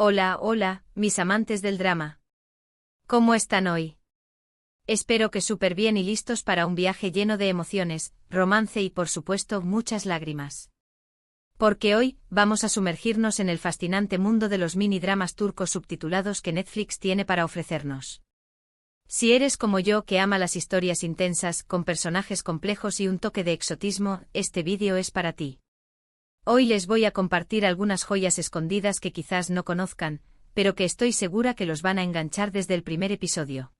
Hola, hola, mis amantes del drama. ¿Cómo están hoy? Espero que súper bien y listos para un viaje lleno de emociones, romance y por supuesto muchas lágrimas. Porque hoy vamos a sumergirnos en el fascinante mundo de los mini dramas turcos subtitulados que Netflix tiene para ofrecernos. Si eres como yo que ama las historias intensas, con personajes complejos y un toque de exotismo, este vídeo es para ti. Hoy les voy a compartir algunas joyas escondidas que quizás no conozcan, pero que estoy segura que los van a enganchar desde el primer episodio.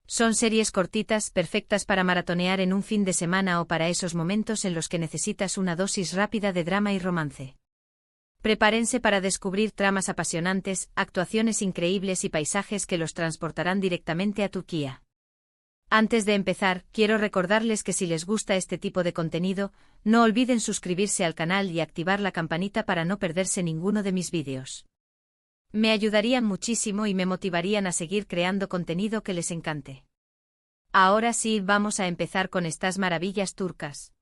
Son series cortitas, perfectas para maratonear en un fin de semana o para esos momentos en los que necesitas una dosis rápida de drama y romance. Prepárense para descubrir tramas apasionantes, actuaciones increíbles y paisajes que los transportarán directamente a Turquía. Antes de empezar, quiero recordarles que si les gusta este tipo de contenido, no olviden suscribirse al canal y activar la campanita para no perderse ninguno de mis vídeos. Me ayudarían muchísimo y me motivarían a seguir creando contenido que les encante. Ahora sí, vamos a empezar con estas maravillas turcas.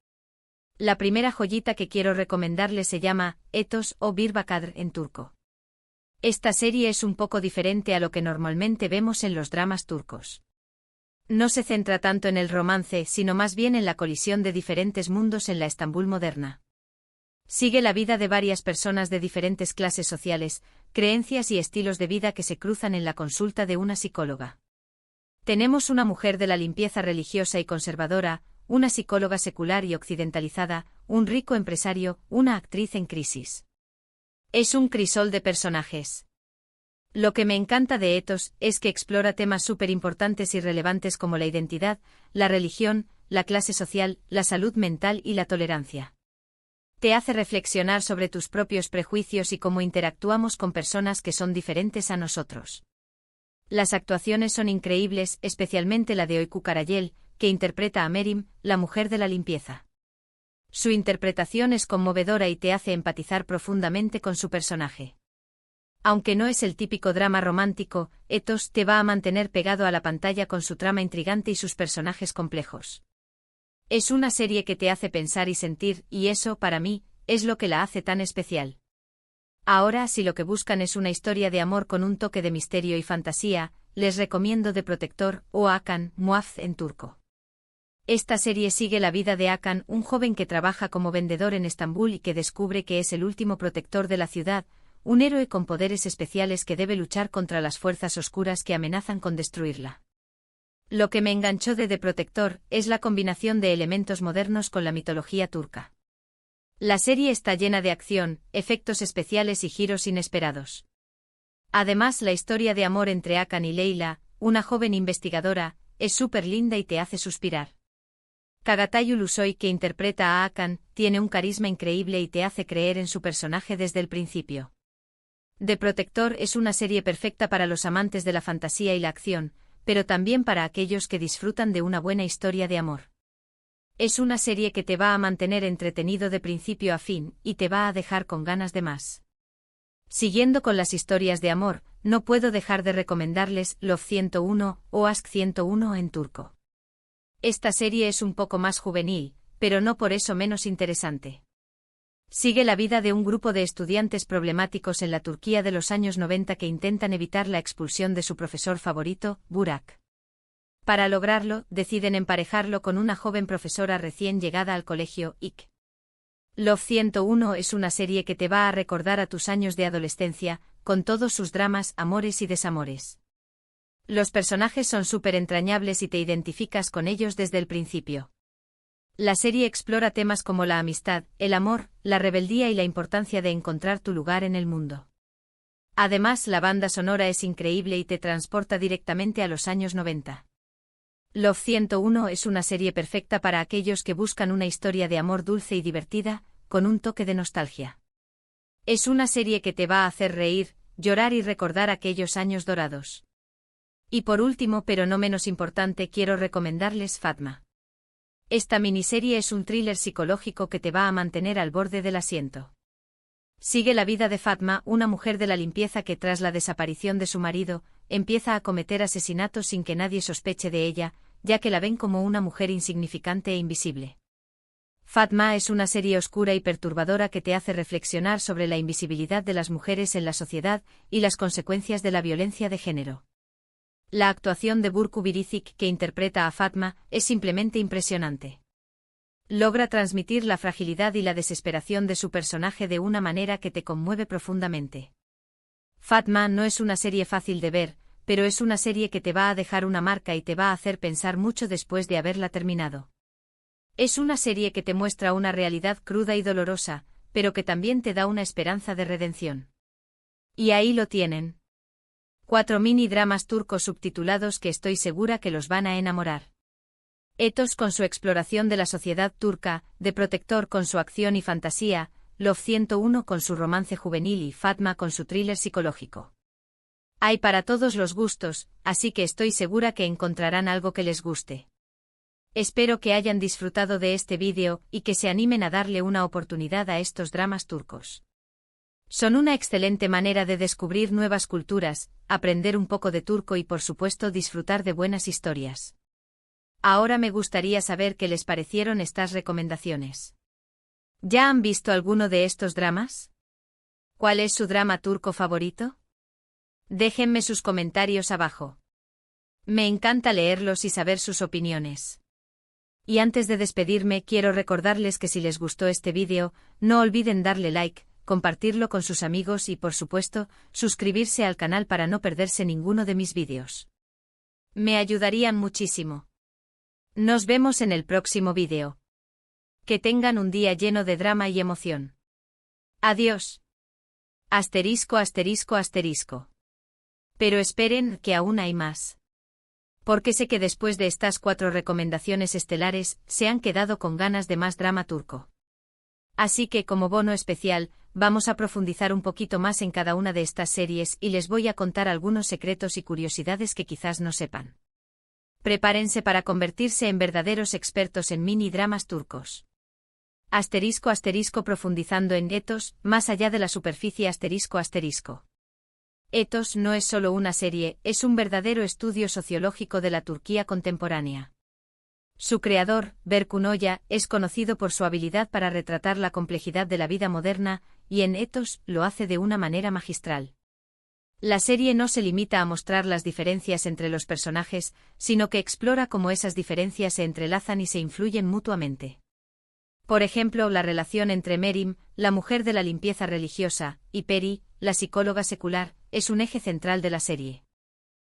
La primera joyita que quiero recomendarles se llama Etos o Bir Bakadr en turco. Esta serie es un poco diferente a lo que normalmente vemos en los dramas turcos. No se centra tanto en el romance, sino más bien en la colisión de diferentes mundos en la Estambul moderna. Sigue la vida de varias personas de diferentes clases sociales, creencias y estilos de vida que se cruzan en la consulta de una psicóloga. Tenemos una mujer de la limpieza religiosa y conservadora, una psicóloga secular y occidentalizada, un rico empresario, una actriz en crisis. Es un crisol de personajes. Lo que me encanta de Etos es que explora temas súper importantes y relevantes como la identidad, la religión, la clase social, la salud mental y la tolerancia. Te hace reflexionar sobre tus propios prejuicios y cómo interactuamos con personas que son diferentes a nosotros. Las actuaciones son increíbles, especialmente la de Öykü Karayel, que interpreta a Merim, la mujer de la limpieza. Su interpretación es conmovedora y te hace empatizar profundamente con su personaje. Aunque no es el típico drama romántico, Etos te va a mantener pegado a la pantalla con su trama intrigante y sus personajes complejos. Es una serie que te hace pensar y sentir, y eso, para mí, es lo que la hace tan especial. Ahora, si lo que buscan es una historia de amor con un toque de misterio y fantasía, les recomiendo The Protector, o Hakan, Muaf en turco. Esta serie sigue la vida de Hakan, un joven que trabaja como vendedor en Estambul y que descubre que es el último protector de la ciudad, un héroe con poderes especiales que debe luchar contra las fuerzas oscuras que amenazan con destruirla. Lo que me enganchó de The Protector es la combinación de elementos modernos con la mitología turca. La serie está llena de acción, efectos especiales y giros inesperados. Además, la historia de amor entre Hakan y Leyla, una joven investigadora, es súper linda y te hace suspirar. Çağatay Ulusoy, que interpreta a Hakan, tiene un carisma increíble y te hace creer en su personaje desde el principio. The Protector es una serie perfecta para los amantes de la fantasía y la acción, pero también para aquellos que disfrutan de una buena historia de amor. Es una serie que te va a mantener entretenido de principio a fin y te va a dejar con ganas de más. Siguiendo con las historias de amor, no puedo dejar de recomendarles Love 101 o Aşk 101 en turco. Esta serie es un poco más juvenil, pero no por eso menos interesante. Sigue la vida de un grupo de estudiantes problemáticos en la Turquía de los años 90 que intentan evitar la expulsión de su profesor favorito, Burak. Para lograrlo, deciden emparejarlo con una joven profesora recién llegada al colegio, Ik. Love 101 es una serie que te va a recordar a tus años de adolescencia, con todos sus dramas, amores y desamores. Los personajes son súper entrañables y te identificas con ellos desde el principio. La serie explora temas como la amistad, el amor, la rebeldía y la importancia de encontrar tu lugar en el mundo. Además, la banda sonora es increíble y te transporta directamente a los años 90. Love 101 es una serie perfecta para aquellos que buscan una historia de amor dulce y divertida, con un toque de nostalgia. Es una serie que te va a hacer reír, llorar y recordar aquellos años dorados. Y por último, pero no menos importante, quiero recomendarles Fatma. Esta miniserie es un thriller psicológico que te va a mantener al borde del asiento. Sigue la vida de Fatma, una mujer de la limpieza que tras la desaparición de su marido, empieza a cometer asesinatos sin que nadie sospeche de ella, ya que la ven como una mujer insignificante e invisible. Fatma es una serie oscura y perturbadora que te hace reflexionar sobre la invisibilidad de las mujeres en la sociedad y las consecuencias de la violencia de género. La actuación de Burcu Biricik, que interpreta a Fatma, es simplemente impresionante. Logra transmitir la fragilidad y la desesperación de su personaje de una manera que te conmueve profundamente. Fatma no es una serie fácil de ver, pero es una serie que te va a dejar una marca y te va a hacer pensar mucho después de haberla terminado. Es una serie que te muestra una realidad cruda y dolorosa, pero que también te da una esperanza de redención. Y ahí lo tienen. 4 mini dramas turcos subtitulados que estoy segura que los van a enamorar. Etos con su exploración de la sociedad turca, The Protector con su acción y fantasía, Love 101 con su romance juvenil y Fatma con su thriller psicológico. Hay para todos los gustos, así que estoy segura que encontrarán algo que les guste. Espero que hayan disfrutado de este vídeo y que se animen a darle una oportunidad a estos dramas turcos. Son una excelente manera de descubrir nuevas culturas, aprender un poco de turco y por supuesto disfrutar de buenas historias. Ahora me gustaría saber qué les parecieron estas recomendaciones. ¿Ya han visto alguno de estos dramas? ¿Cuál es su drama turco favorito? Déjenme sus comentarios abajo. Me encanta leerlos y saber sus opiniones. Y antes de despedirme quiero recordarles que si les gustó este vídeo, no olviden darle like, compartirlo con sus amigos y por supuesto, suscribirse al canal para no perderse ninguno de mis vídeos. Me ayudarían muchísimo. Nos vemos en el próximo vídeo. Que tengan un día lleno de drama y emoción. Adiós. Asterisco asterisco asterisco. Pero esperen, que aún hay más. Porque sé que después de estas 4 recomendaciones estelares, se han quedado con ganas de más drama turco. Así que como bono especial, vamos a profundizar un poquito más en cada una de estas series y les voy a contar algunos secretos y curiosidades que quizás no sepan. Prepárense para convertirse en verdaderos expertos en mini dramas turcos. Asterisco asterisco profundizando en Etos, más allá de la superficie asterisco asterisco. Etos no es solo una serie, es un verdadero estudio sociológico de la Turquía contemporánea. Su creador, Berkun Oya, es conocido por su habilidad para retratar la complejidad de la vida moderna, y en Etos lo hace de una manera magistral. La serie no se limita a mostrar las diferencias entre los personajes, sino que explora cómo esas diferencias se entrelazan y se influyen mutuamente. Por ejemplo, la relación entre Merim, la mujer de la limpieza religiosa, y Peri, la psicóloga secular, es un eje central de la serie.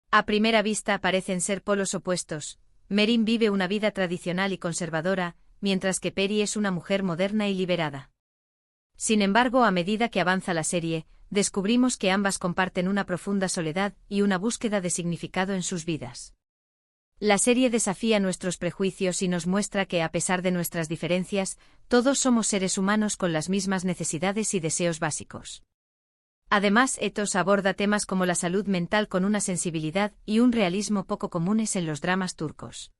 A primera vista parecen ser polos opuestos. Merim vive una vida tradicional y conservadora, mientras que Peri es una mujer moderna y liberada. Sin embargo, a medida que avanza la serie, descubrimos que ambas comparten una profunda soledad y una búsqueda de significado en sus vidas. La serie desafía nuestros prejuicios y nos muestra que a pesar de nuestras diferencias, todos somos seres humanos con las mismas necesidades y deseos básicos. Además, Etos aborda temas como la salud mental con una sensibilidad y un realismo poco comunes en los dramas turcos.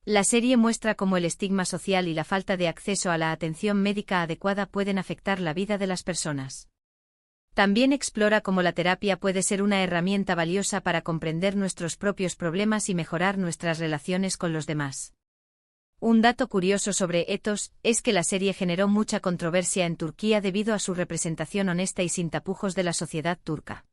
La serie muestra cómo el estigma social y la falta de acceso a la atención médica adecuada pueden afectar la vida de las personas. También explora cómo la terapia puede ser una herramienta valiosa para comprender nuestros propios problemas y mejorar nuestras relaciones con los demás. Un dato curioso sobre Etos es que la serie generó mucha controversia en Turquía debido a su representación honesta y sin tapujos de la sociedad turca.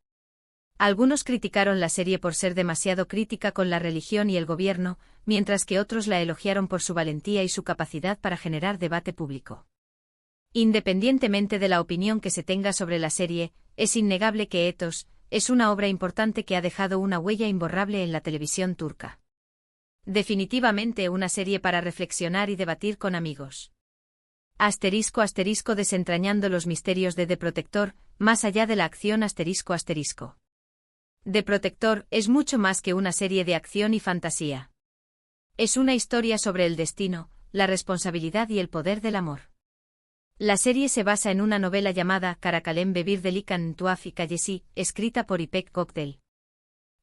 Algunos criticaron la serie por ser demasiado crítica con la religión y el gobierno, mientras que otros la elogiaron por su valentía y su capacidad para generar debate público. Independientemente de la opinión que se tenga sobre la serie, es innegable que Etos es una obra importante que ha dejado una huella imborrable en la televisión turca. Definitivamente una serie para reflexionar y debatir con amigos. Asterisco asterisco desentrañando los misterios de The Protector, más allá de la acción asterisco asterisco. The Protector es mucho más que una serie de acción y fantasía. Es una historia sobre el destino, la responsabilidad y el poder del amor. La serie se basa en una novela llamada Karakalem Bebir Delikan Tuaf y Kayesi, escrita por İpek Gökdel.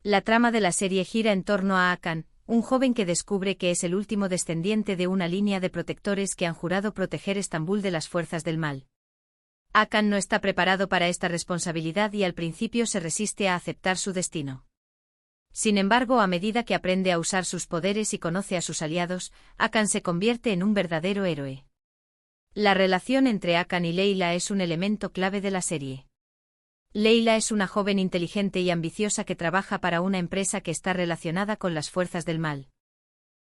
La trama de la serie gira en torno a Hakan, un joven que descubre que es el último descendiente de una línea de protectores que han jurado proteger Estambul de las fuerzas del mal. Hakan no está preparado para esta responsabilidad y al principio se resiste a aceptar su destino. Sin embargo, a medida que aprende a usar sus poderes y conoce a sus aliados, Hakan se convierte en un verdadero héroe. La relación entre Hakan y Leyla es un elemento clave de la serie. Leyla es una joven inteligente y ambiciosa que trabaja para una empresa que está relacionada con las fuerzas del mal.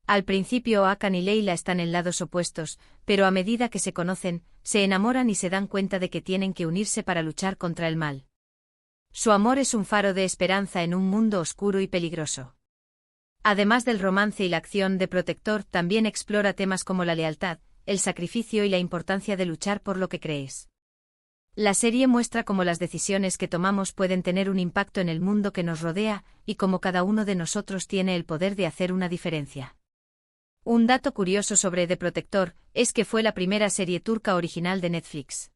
Al principio Hakan y Leyla están en lados opuestos, pero a medida que se conocen, se enamoran y se dan cuenta de que tienen que unirse para luchar contra el mal. Su amor es un faro de esperanza en un mundo oscuro y peligroso. Además del romance y la acción, de Protector también explora temas como la lealtad, el sacrificio y la importancia de luchar por lo que crees. La serie muestra cómo las decisiones que tomamos pueden tener un impacto en el mundo que nos rodea, y cómo cada uno de nosotros tiene el poder de hacer una diferencia. Un dato curioso sobre The Protector es que fue la primera serie turca original de Netflix.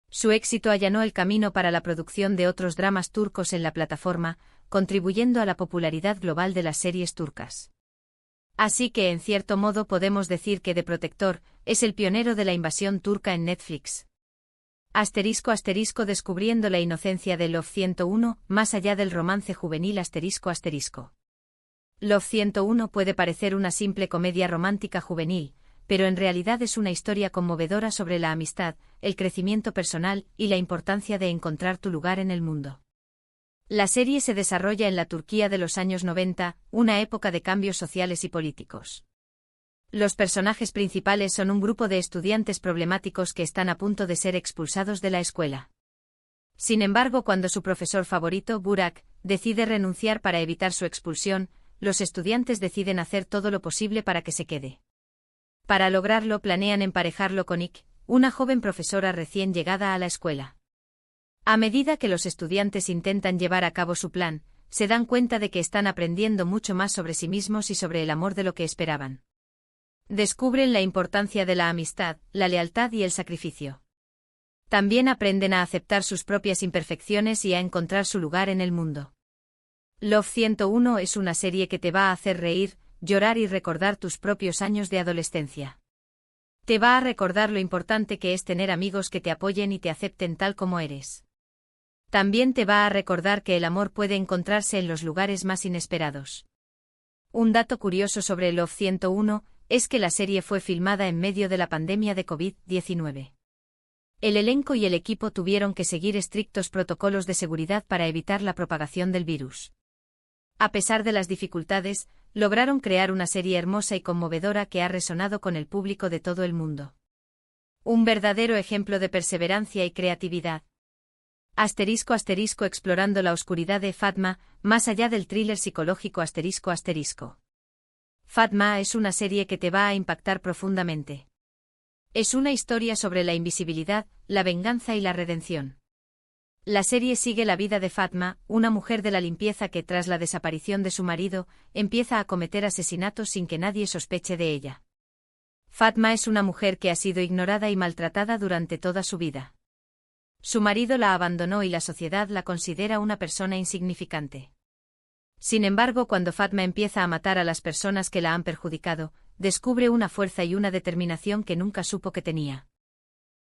Su éxito allanó el camino para la producción de otros dramas turcos en la plataforma, contribuyendo a la popularidad global de las series turcas. Así que en cierto modo podemos decir que The Protector es el pionero de la invasión turca en Netflix. *** Descubriendo la inocencia de Love 101, más allá del romance juvenil ***. Love 101 puede parecer una simple comedia romántica juvenil, pero en realidad es una historia conmovedora sobre la amistad, el crecimiento personal y la importancia de encontrar tu lugar en el mundo. La serie se desarrolla en la Turquía de los años 90, una época de cambios sociales y políticos. Los personajes principales son un grupo de estudiantes problemáticos que están a punto de ser expulsados de la escuela. Sin embargo, cuando su profesor favorito, Burak, decide renunciar para evitar su expulsión, los estudiantes deciden hacer todo lo posible para que se quede. Para lograrlo, planean emparejarlo con Ik, una joven profesora recién llegada a la escuela. A medida que los estudiantes intentan llevar a cabo su plan, se dan cuenta de que están aprendiendo mucho más sobre sí mismos y sobre el amor de lo que esperaban. Descubren la importancia de la amistad, la lealtad y el sacrificio. También aprenden a aceptar sus propias imperfecciones y a encontrar su lugar en el mundo. Love 101 es una serie que te va a hacer reír, llorar y recordar tus propios años de adolescencia. Te va a recordar lo importante que es tener amigos que te apoyen y te acepten tal como eres. También te va a recordar que el amor puede encontrarse en los lugares más inesperados. Un dato curioso sobre Love 101 es que la serie fue filmada en medio de la pandemia de COVID-19. El elenco y el equipo tuvieron que seguir estrictos protocolos de seguridad para evitar la propagación del virus. A pesar de las dificultades, lograron crear una serie hermosa y conmovedora que ha resonado con el público de todo el mundo. Un verdadero ejemplo de perseverancia y creatividad. *** Explorando la oscuridad de Fatma, más allá del thriller psicológico ***. Fatma es una serie que te va a impactar profundamente. Es una historia sobre la invisibilidad, la venganza y la redención. La serie sigue la vida de Fatma, una mujer de la limpieza que tras la desaparición de su marido, empieza a cometer asesinatos sin que nadie sospeche de ella. Fatma es una mujer que ha sido ignorada y maltratada durante toda su vida. Su marido la abandonó y la sociedad la considera una persona insignificante. Sin embargo, cuando Fatma empieza a matar a las personas que la han perjudicado, descubre una fuerza y una determinación que nunca supo que tenía.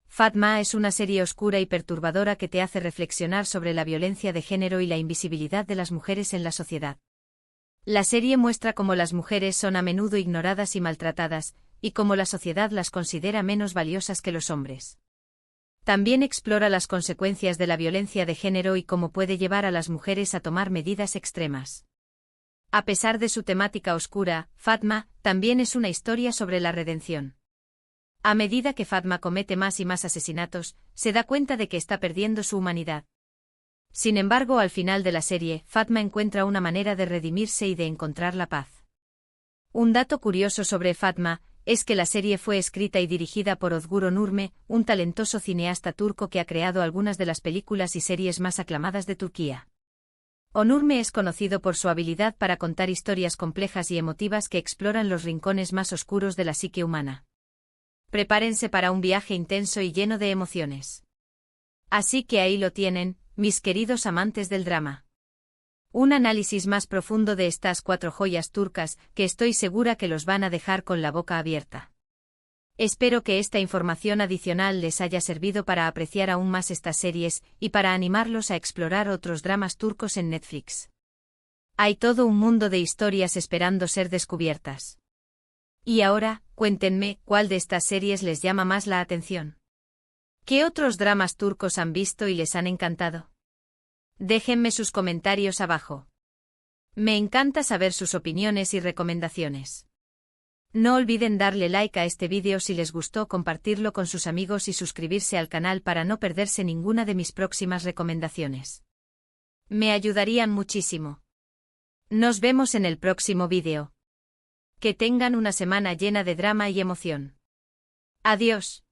Fatma es una serie oscura y perturbadora que te hace reflexionar sobre la violencia de género y la invisibilidad de las mujeres en la sociedad. La serie muestra cómo las mujeres son a menudo ignoradas y maltratadas, y cómo la sociedad las considera menos valiosas que los hombres. También explora las consecuencias de la violencia de género y cómo puede llevar a las mujeres a tomar medidas extremas. A pesar de su temática oscura, Fatma también es una historia sobre la redención. A medida que Fatma comete más y más asesinatos, se da cuenta de que está perdiendo su humanidad. Sin embargo, al final de la serie, Fatma encuentra una manera de redimirse y de encontrar la paz. Un dato curioso sobre Fatma es que la serie fue escrita y dirigida por Özgür Onurme, un talentoso cineasta turco que ha creado algunas de las películas y series más aclamadas de Turquía. Onurme es conocido por su habilidad para contar historias complejas y emotivas que exploran los rincones más oscuros de la psique humana. Prepárense para un viaje intenso y lleno de emociones. Así que ahí lo tienen, mis queridos amantes del drama. Un análisis más profundo de estas 4 joyas turcas que estoy segura que los van a dejar con la boca abierta. Espero que esta información adicional les haya servido para apreciar aún más estas series y para animarlos a explorar otros dramas turcos en Netflix. Hay todo un mundo de historias esperando ser descubiertas. Y ahora, Cuéntenme cuál de estas series les llama más la atención. ¿Qué otros dramas turcos han visto y les han encantado? Déjenme sus comentarios abajo. Me encanta saber sus opiniones y recomendaciones. No olviden darle like a este vídeo si les gustó, compartirlo con sus amigos y suscribirse al canal para no perderse ninguna de mis próximas recomendaciones. Me ayudarían muchísimo. Nos vemos en el próximo vídeo. Que tengan una semana llena de drama y emoción. Adiós.